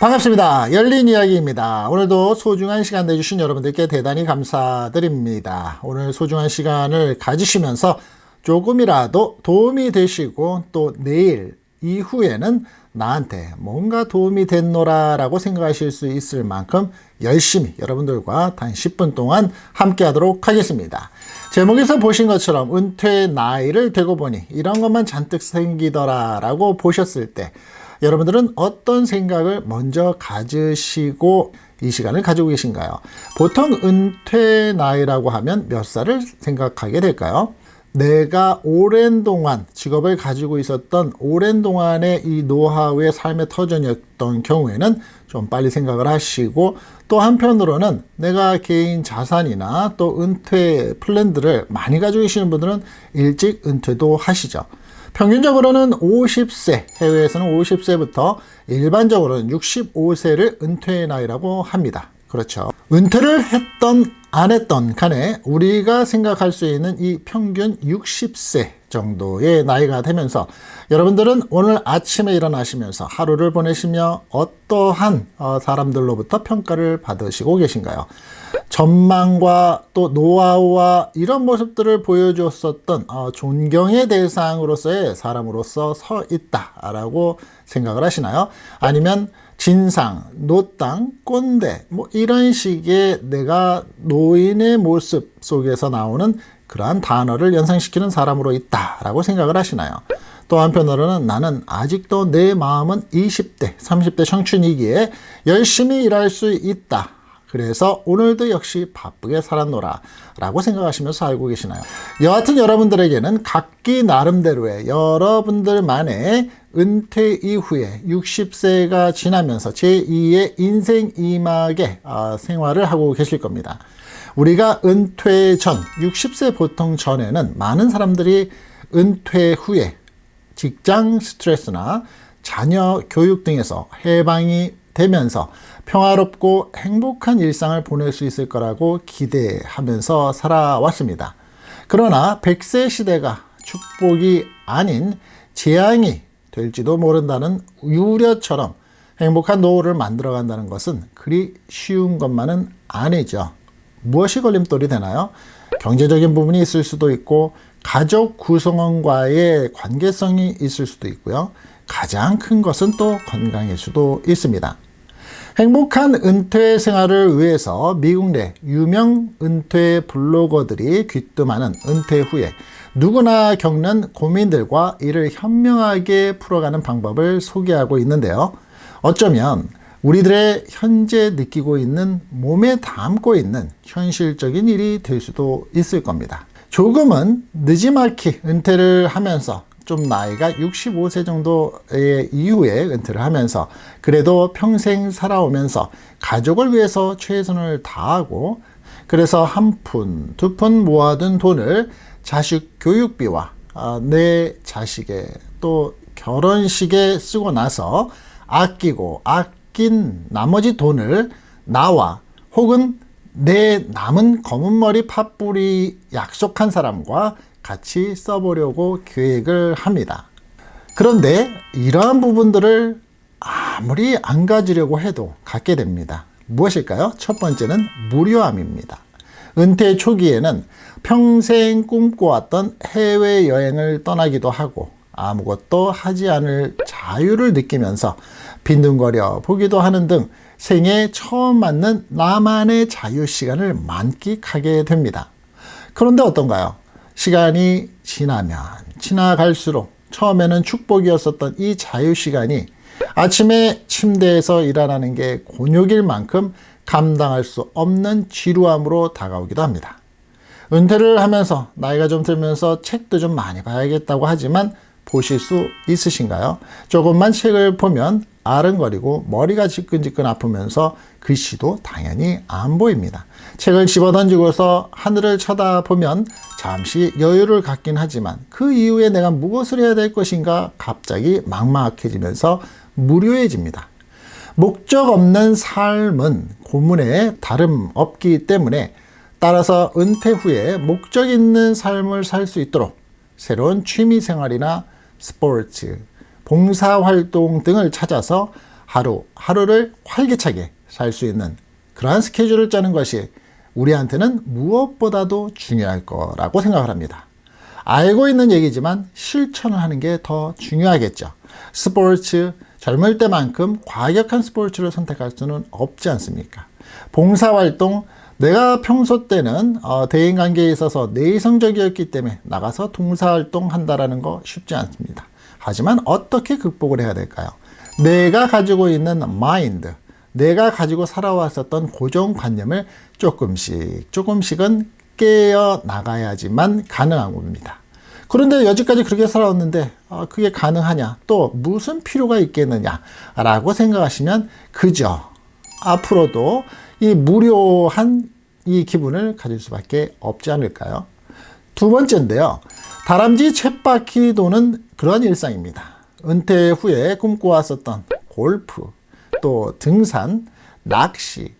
반갑습니다. 열린 이야기입니다. 오늘도 소중한 시간 내주신 여러분들께 대단히 감사드립니다. 오늘 소중한 시간을 가지시면서 조금이라도 도움이 되시고 또 내일 이후에는 나한테 뭔가 도움이 됐노라 라고 생각하실 수 있을 만큼 열심히 여러분들과 단 10분 동안 함께 하도록 하겠습니다. 제목에서 보신 것처럼 은퇴 나이를 되고 보니 이런 것만 잔뜩 생기더라 라고 보셨을 때 여러분들은 어떤 생각을 먼저 가지시고 이 시간을 가지고 계신가요? 보통 은퇴 나이라고 하면 몇 살을 생각하게 될까요? 내가 오랜 동안 직업을 가지고 있었던 오랜 동안의 이 노하우의 삶의 터전이었던 경우에는 좀 빨리 생각을 하시고, 또 한편으로는 내가 개인 자산이나 또 은퇴 플랜들을 많이 가지고 계시는 분들은 일찍 은퇴도 하시죠. 평균적으로는 50세, 해외에서는 50세부터 일반적으로는 65세를 은퇴의 나이라고 합니다. 그렇죠. 은퇴를 했던 안 했던 간에 우리가 생각할 수 있는 이 평균 60세 정도의 나이가 되면서 여러분들은 오늘 아침에 일어나시면서 하루를 보내시며 어떠한 사람들로부터 평가를 받으시고 계신가요? 전망과 또 노하우와 이런 모습들을 보여주었었던 존경의 대상으로서의 사람으로서 서 있다라고 생각을 하시나요? 아니면 진상, 노땅, 꼰대 뭐 이런 식의 내가 노인의 모습 속에서 나오는 그러한 단어를 연상시키는 사람으로 있다라고 생각을 하시나요? 또 한편으로는 나는 아직도 내 마음은 20대, 30대 청춘이기에 열심히 일할 수 있다. 그래서 오늘도 역시 바쁘게 살았노라 라고 생각하시면서 살고 계시나요? 여하튼 여러분들에게는 각기 나름대로의 여러분들만의 은퇴 이후에 60세가 지나면서 제2의 인생 2막의 생활을 하고 계실 겁니다. 우리가 은퇴 전, 60세 보통 전에는 많은 사람들이 은퇴 후에 직장 스트레스나 자녀 교육 등에서 해방이 되면서 평화롭고 행복한 일상을 보낼 수 있을 거라고 기대하면서 살아왔습니다. 그러나 100세 시대가 축복이 아닌 재앙이 될지도 모른다는 우려처럼 행복한 노후를 만들어간다는 것은 그리 쉬운 것만은 아니죠. 무엇이 걸림돌이 되나요? 경제적인 부분이 있을 수도 있고 가족 구성원과의 관계성이 있을 수도 있고요. 가장 큰 것은 또 건강일 수도 있습니다. 행복한 은퇴 생활을 위해서 미국 내 유명 은퇴 블로거들이 귀뜸하는 은퇴 후에 누구나 겪는 고민들과 이를 현명하게 풀어가는 방법을 소개하고 있는데요. 어쩌면 우리들의 현재 느끼고 있는 몸에 담고 있는 현실적인 일이 될 수도 있을 겁니다. 조금은 느지막이 은퇴를 하면서 좀 나이가 65세 정도의 이후에 은퇴를 하면서 그래도 평생 살아오면서 가족을 위해서 최선을 다하고, 그래서 한 푼, 두 푼 모아둔 돈을 자식 교육비와 내 자식의 또 결혼식에 쓰고 나서 아낀 나머지 돈을 나와 혹은 내 남은 검은머리 팥뿌리 약속한 사람과 같이 써보려고 계획을 합니다. 그런데 이러한 부분들을 아무리 안 가지려고 해도 갖게 됩니다. 무엇일까요? 첫 번째는 무료함입니다. 은퇴 초기에는 평생 꿈꿔왔던 해외여행을 떠나기도 하고 아무것도 하지 않을 자유를 느끼면서 빈둥거려 보기도 하는 등 생애 처음 맞는 나만의 자유시간을 만끽하게 됩니다. 그런데 어떤가요? 시간이 지나갈수록 처음에는 축복이었었던 이 자유시간이 아침에 침대에서 일어나는 게 곤욕일 만큼 감당할 수 없는 지루함으로 다가오기도 합니다. 은퇴를 하면서 나이가 좀 들면서 책도 좀 많이 봐야겠다고 하지만 보실 수 있으신가요? 조금만 책을 보면 아른거리고 머리가 지끈지끈 아프면서 글씨도 당연히 안 보입니다. 책을 집어던지고서 하늘을 쳐다보면 잠시 여유를 갖긴 하지만 그 이후에 내가 무엇을 해야 될 것인가 갑자기 막막해지면서 무료해집니다. 목적 없는 삶은 고문에 다름없기 때문에 따라서 은퇴 후에 목적 있는 삶을 살 수 있도록 새로운 취미 생활이나 스포츠, 봉사활동 등을 찾아서 하루하루를 활기차게 살 수 있는 그러한 스케줄을 짜는 것이 우리한테는 무엇보다도 중요할 거라고 생각을 합니다. 알고 있는 얘기지만 실천을 하는 게 더 중요하겠죠. 스포츠, 젊을 때만큼 과격한 스포츠를 선택할 수는 없지 않습니까? 봉사활동, 내가 평소 때는 대인관계에 있어서 내성적이었기 때문에 나가서 봉사활동 한다라는 거 쉽지 않습니다. 하지만 어떻게 극복을 해야 될까요? 내가 가지고 있는 마인드, 내가 가지고 살아왔었던 고정관념을 조금씩은 깨어나가야지만 가능한 겁니다. 그런데 여지까지 그렇게 살아왔는데 그게 가능하냐? 또 무슨 필요가 있겠느냐? 라고 생각하시면 그저 앞으로도 이 무료한 이 기분을 가질 수밖에 없지 않을까요? 두 번째인데요. 다람쥐 쳇바퀴 도는 그런 일상입니다. 은퇴 후에 꿈꿔왔었던 골프, 또 등산, 낚시,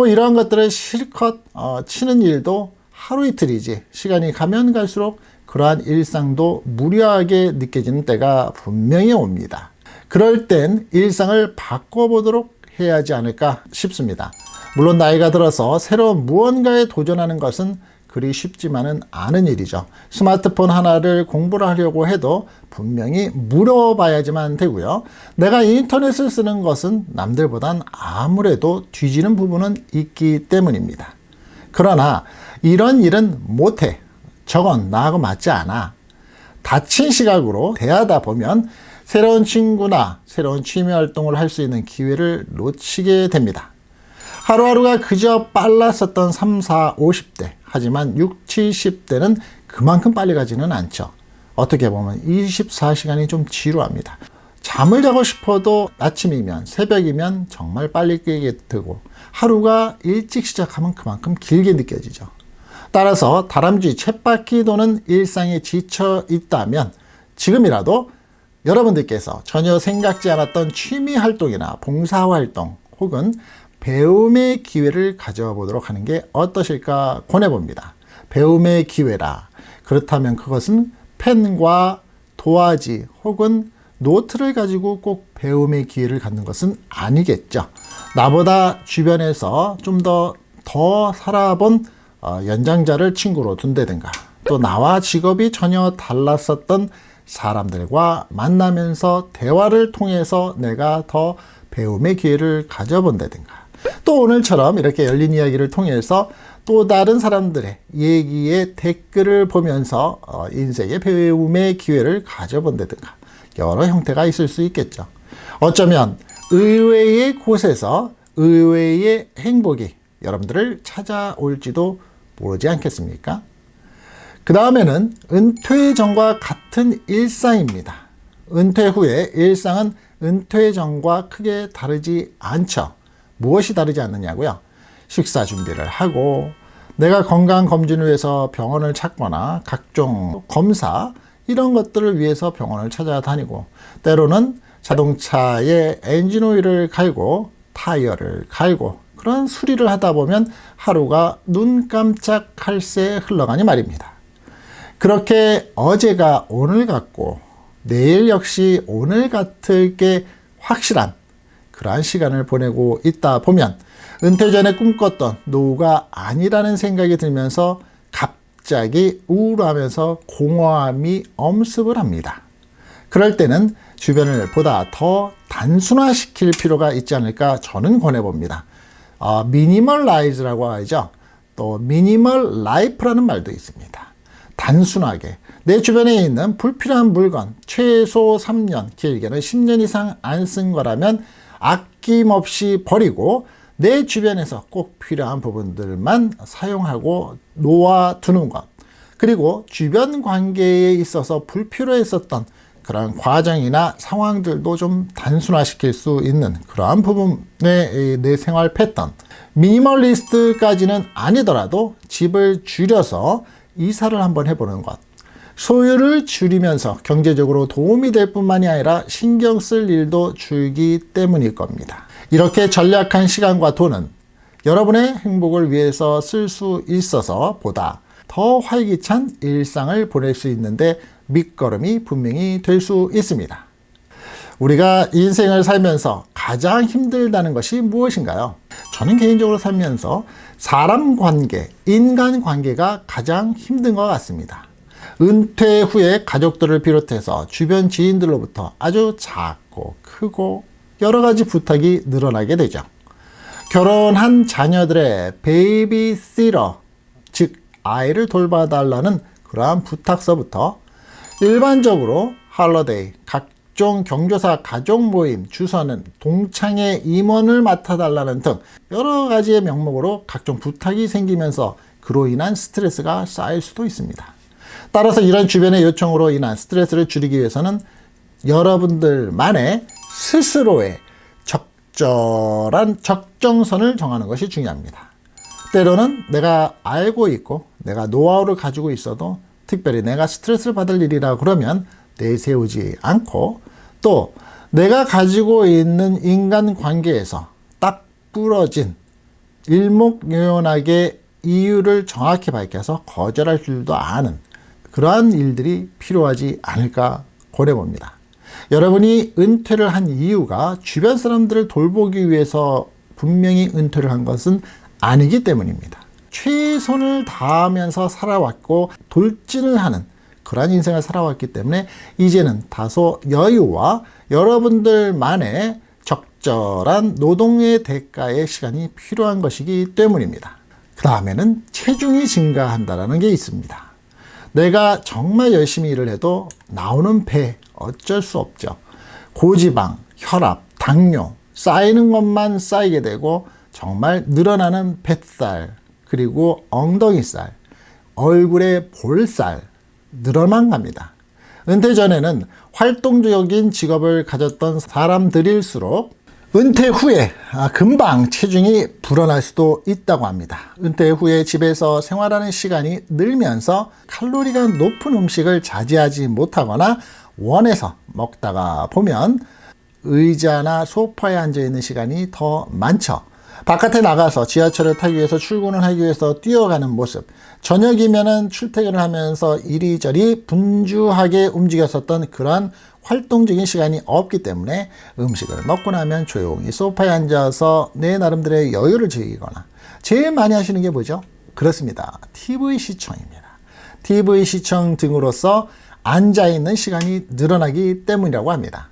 이런 것들을 실컷 치는 일도 하루 이틀이지 시간이 가면 갈수록 그러한 일상도 무료하게 느껴지는 때가 분명히 옵니다. 그럴 땐 일상을 바꿔보도록 해야 하지 않을까 싶습니다. 물론 나이가 들어서 새로운 무언가에 도전하는 것은 그리 쉽지만은 않은 일이죠. 스마트폰 하나를 공부를 하려고 해도 분명히 물어봐야지만 되고요. 내가 인터넷을 쓰는 것은 남들보단 아무래도 뒤지는 부분은 있기 때문입니다. 그러나 이런 일은 못해. 저건 나하고 맞지 않아. 닫힌 시각으로 대하다 보면 새로운 친구나 새로운 취미 활동을 할 수 있는 기회를 놓치게 됩니다. 하루하루가 그저 빨랐었던 3, 4, 50대. 하지만 6, 70대는 그만큼 빨리 가지는 않죠. 어떻게 보면 24시간이 좀 지루합니다. 잠을 자고 싶어도 아침이면 새벽이면 정말 빨리 깨게 되고 하루가 일찍 시작하면 그만큼 길게 느껴지죠. 따라서 다람쥐 쳇바퀴 도는 일상에 지쳐 있다면 지금이라도 여러분들께서 전혀 생각지 않았던 취미 활동이나 봉사 활동 혹은 배움의 기회를 가져보도록 하는 게 어떠실까 권해봅니다. 배움의 기회라. 그렇다면 그것은 펜과 도화지 혹은 노트를 가지고 꼭 배움의 기회를 갖는 것은 아니겠죠. 나보다 주변에서 좀 더 살아본 연장자를 친구로 둔다든가 또 나와 직업이 전혀 달랐었던 사람들과 만나면서 대화를 통해서 내가 더 배움의 기회를 가져본다든가 또 오늘처럼 이렇게 열린 이야기를 통해서 또 다른 사람들의 얘기에 댓글을 보면서 인생의 배움의 기회를 가져본다든가 여러 형태가 있을 수 있겠죠. 어쩌면 의외의 곳에서 의외의 행복이 여러분들을 찾아올지도 모르지 않겠습니까? 그 다음에는 은퇴 전과 같은 일상입니다. 은퇴 후에 일상은 은퇴 전과 크게 다르지 않죠. 무엇이 다르지 않느냐고요? 식사 준비를 하고 내가 건강검진을 위해서 병원을 찾거나 각종 검사 이런 것들을 위해서 병원을 찾아다니고 때로는 자동차에 엔진오일을 갈고 타이어를 갈고 그런 수리를 하다 보면 하루가 눈 깜짝할 새 흘러가니 말입니다. 그렇게 어제가 오늘 같고 내일 역시 오늘 같을 게 확실한 그러한 시간을 보내고 있다 보면 은퇴 전에 꿈꿨던 노후가 아니라는 생각이 들면서 갑자기 우울하면서 공허함이 엄습을 합니다. 그럴 때는 주변을 보다 더 단순화시킬 필요가 있지 않을까 저는 권해봅니다. 미니멀라이즈라고 하죠. 또 미니멀 라이프라는 말도 있습니다. 단순하게 내 주변에 있는 불필요한 물건 최소 3년 길게는 10년 이상 안 쓴 거라면 아낌없이 버리고 내 주변에서 꼭 필요한 부분들만 사용하고 놓아두는 것 그리고 주변 관계에 있어서 불필요했었던 그런 과정이나 상황들도 좀 단순화시킬 수 있는 그러한 부분의 내 생활 패턴 미니멀리스트까지는 아니더라도 집을 줄여서 이사를 한번 해보는 것 소유를 줄이면서 경제적으로 도움이 될 뿐만이 아니라 신경 쓸 일도 줄기 때문일 겁니다. 이렇게 절약한 시간과 돈은 여러분의 행복을 위해서 쓸 수 있어서 보다 더 활기찬 일상을 보낼 수 있는데 밑거름이 분명히 될 수 있습니다. 우리가 인생을 살면서 가장 힘들다는 것이 무엇인가요? 저는 개인적으로 살면서 사람 관계, 인간 관계가 가장 힘든 것 같습니다. 은퇴 후에 가족들을 비롯해서 주변 지인들로부터 아주 작고 크고 여러 가지 부탁이 늘어나게 되죠. 결혼한 자녀들의 베이비시터, 즉 아이를 돌봐달라는 그러한 부탁서부터 일반적으로 할러데이, 각종 경조사 가족 모임, 주선은 동창회 임원을 맡아달라는 등 여러 가지의 명목으로 각종 부탁이 생기면서 그로 인한 스트레스가 쌓일 수도 있습니다. 따라서 이런 주변의 요청으로 인한 스트레스를 줄이기 위해서는 여러분들만의 스스로의 적절한 적정선을 정하는 것이 중요합니다. 때로는 내가 알고 있고 내가 노하우를 가지고 있어도 특별히 내가 스트레스를 받을 일이라 그러면 내세우지 않고, 또 내가 가지고 있는 인간관계에서 딱 부러진 일목요연하게 이유를 정확히 밝혀서 거절할 줄도 아는 그러한 일들이 필요하지 않을까 고려봅니다. 여러분이 은퇴를 한 이유가 주변 사람들을 돌보기 위해서 분명히 은퇴를 한 것은 아니기 때문입니다. 최선을 다하면서 살아왔고 돌진을 하는 그러한 인생을 살아왔기 때문에 이제는 다소 여유와 여러분들만의 적절한 노동의 대가의 시간이 필요한 것이기 때문입니다. 그 다음에는 체중이 증가한다는 게 있습니다. 내가 정말 열심히 일을 해도 나오는 배 어쩔 수 없죠. 고지방, 혈압, 당뇨 쌓이는 것만 쌓이게 되고 정말 늘어나는 뱃살, 그리고 엉덩이살, 얼굴의 볼살 늘어만 갑니다. 은퇴 전에는 활동적인 직업을 가졌던 사람들일수록 은퇴 후에 금방 체중이 불어날 수도 있다고 합니다. 은퇴 후에 집에서 생활하는 시간이 늘면서 칼로리가 높은 음식을 자제하지 못하거나 원해서 먹다가 보면 의자나 소파에 앉아 있는 시간이 더 많죠. 바깥에 나가서 지하철을 타기 위해서 출근을 하기 위해서 뛰어가는 모습, 저녁이면은 출퇴근을 하면서 이리저리 분주하게 움직였었던 그러한 활동적인 시간이 없기 때문에 음식을 먹고 나면 조용히 소파에 앉아서 내 나름대로의 여유를 즐기거나 제일 많이 하시는 게 뭐죠? 그렇습니다. TV 시청입니다. TV 시청 등으로서 앉아있는 시간이 늘어나기 때문이라고 합니다.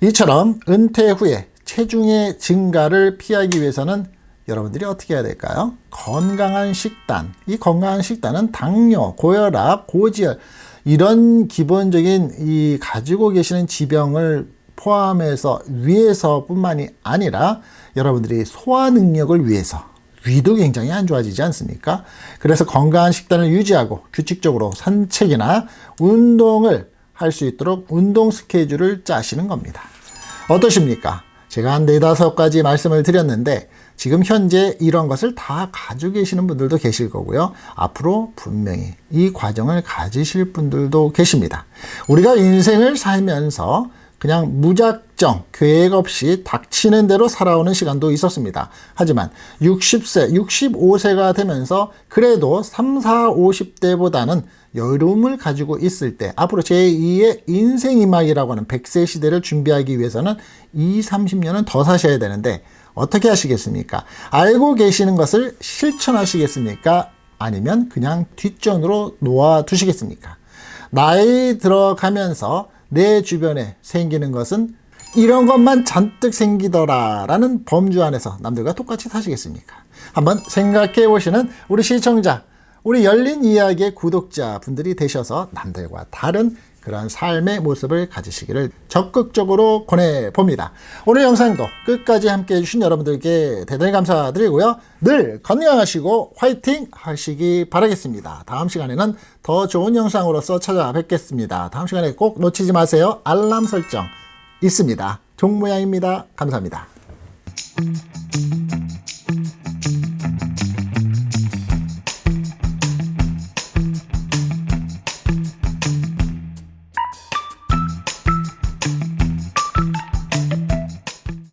이처럼 은퇴 후에 체중의 증가를 피하기 위해서는 여러분들이 어떻게 해야 될까요? 건강한 식단. 이 건강한 식단은 당뇨, 고혈압, 고지혈 이런 기본적인 이 가지고 계시는 지병을 포함해서 위해서뿐만이 아니라 여러분들이 소화 능력을 위해서, 위도 굉장히 안 좋아지지 않습니까? 그래서 건강한 식단을 유지하고 규칙적으로 산책이나 운동을 할 수 있도록 운동 스케줄을 짜시는 겁니다. 어떠십니까? 제가 한 4-5가지 말씀을 드렸는데 지금 현재 이런 것을 다 가지고 계시는 분들도 계실 거고요. 앞으로 분명히 이 과정을 가지실 분들도 계십니다. 우리가 인생을 살면서 그냥 무작정 계획 없이 닥치는 대로 살아오는 시간도 있었습니다. 하지만 60세, 65세가 되면서 그래도 30, 40, 50대보다는 여름을 가지고 있을 때 앞으로 제2의 인생 이막이라고 하는 100세 시대를 준비하기 위해서는 20, 30년은 더 사셔야 되는데 어떻게 하시겠습니까? 알고 계시는 것을 실천하시겠습니까? 아니면 그냥 뒷전으로 놓아두시겠습니까? 나이 들어가면서 내 주변에 생기는 것은 이런 것만 잔뜩 생기더라 라는 범주 안에서 남들과 똑같이 사시겠습니까? 한번 생각해 보시는 우리 시청자, 우리 열린 이야기의 구독자 분들이 되셔서 남들과 다른 그런 삶의 모습을 가지시기를 적극적으로 권해봅니다. 오늘 영상도 끝까지 함께 해주신 여러분들께 대단히 감사드리고요. 늘 건강하시고 화이팅 하시기 바라겠습니다. 다음 시간에는 더 좋은 영상으로서 찾아뵙겠습니다. 다음 시간에 꼭 놓치지 마세요. 알람 설정 있습니다. 종모양입니다. 감사합니다.